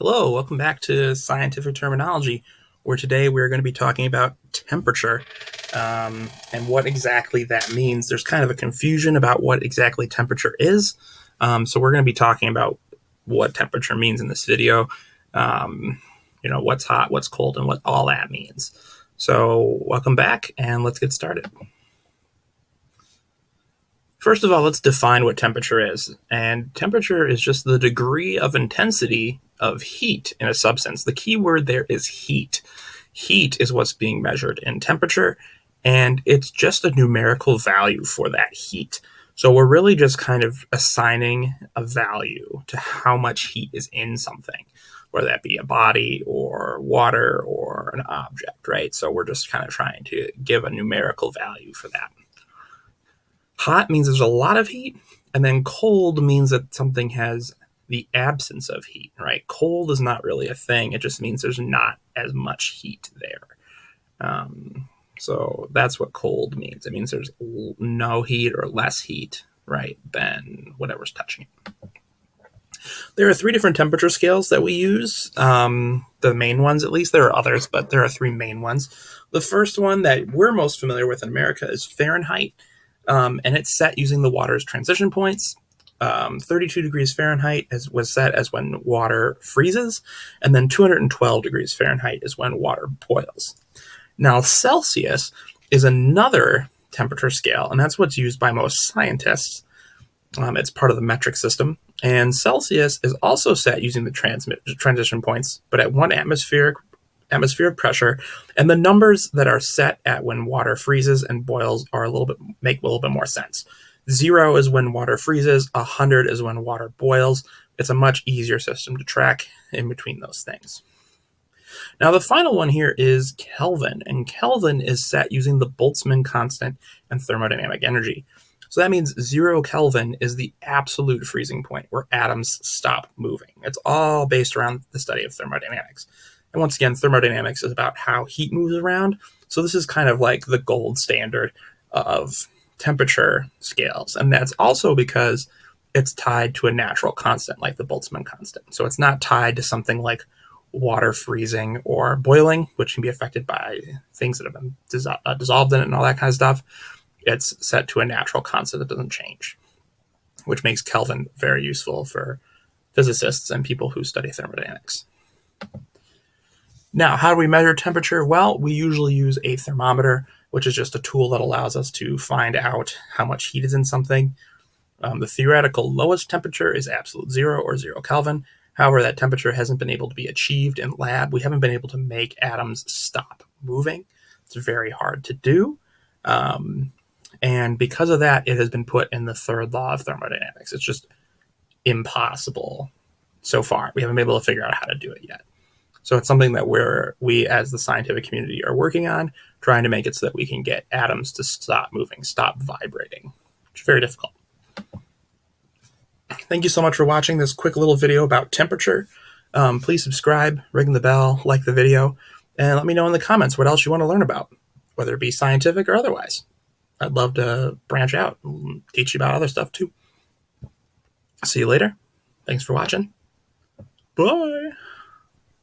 Hello, welcome back to Scientific Terminology, where today we're going to be talking about temperature and what exactly that means. There's kind of a confusion about what exactly temperature is, so we're going to be talking about what temperature means in this video. What's hot, what's cold, and what all that means. So welcome back, and let's get started. First of all, let's define what temperature is. And temperature is just the degree of intensity of heat in a substance. The key word there is heat. Heat is what's being measured in temperature, and it's just a numerical value for that heat. So we're really just kind of assigning a value to how much heat is in something, whether that be a body or water or an object, right? So we're just kind of trying to give a numerical value for that. Hot means there's a lot of heat, and then cold means that something has the absence of heat, right? Cold is not really a thing. It just means there's not as much heat there. So that's what cold means. It means there's no heat or less heat, right, than whatever's touching it. There are 3 different temperature scales that we use. The main ones, at least. There are others, but there are 3 main ones. The first one that we're most familiar with in America is Fahrenheit. And it's set using the water's transition points. 32 degrees Fahrenheit was set as when water freezes, and then 212 degrees Fahrenheit is when water boils. Now, Celsius is another temperature scale, and that's what's used by most scientists. It's part of the metric system, and Celsius is also set using the transition points, but at 1 atmospheric pressure, and the numbers that are set at when water freezes and boils make a little bit more sense. 0 is when water freezes, 100 is when water boils. It's a much easier system to track in between those things. Now, the final one here is Kelvin, and Kelvin is set using the Boltzmann constant and thermodynamic energy. So that means 0 Kelvin is the absolute freezing point where atoms stop moving. It's all based around the study of thermodynamics. And once again, thermodynamics is about how heat moves around. So this is kind of like the gold standard of temperature scales. And that's also because it's tied to a natural constant like the Boltzmann constant. So it's not tied to something like water freezing or boiling, which can be affected by things that have been dissolved in it and all that kind of stuff. It's set to a natural constant that doesn't change, which makes Kelvin very useful for physicists and people who study thermodynamics. Now, how do we measure temperature? Well, we usually use a thermometer, which is just a tool that allows us to find out how much heat is in something. The theoretical lowest temperature is absolute 0 or 0 Kelvin. However, that temperature hasn't been able to be achieved in lab. We haven't been able to make atoms stop moving. It's very hard to do. And because of that, it has been put in the 3rd law of thermodynamics. It's just impossible so far. We haven't been able to figure out how to do it yet. So it's something that we as the scientific community are working on, trying to make it so that we can get atoms to stop moving, stop vibrating, which is very difficult. Thank you so much for watching this quick little video about temperature. Please subscribe, ring the bell, like the video, and let me know in the comments what else you want to learn about, whether it be scientific or otherwise. I'd love to branch out and teach you about other stuff too. See you later. Thanks for watching. Bye.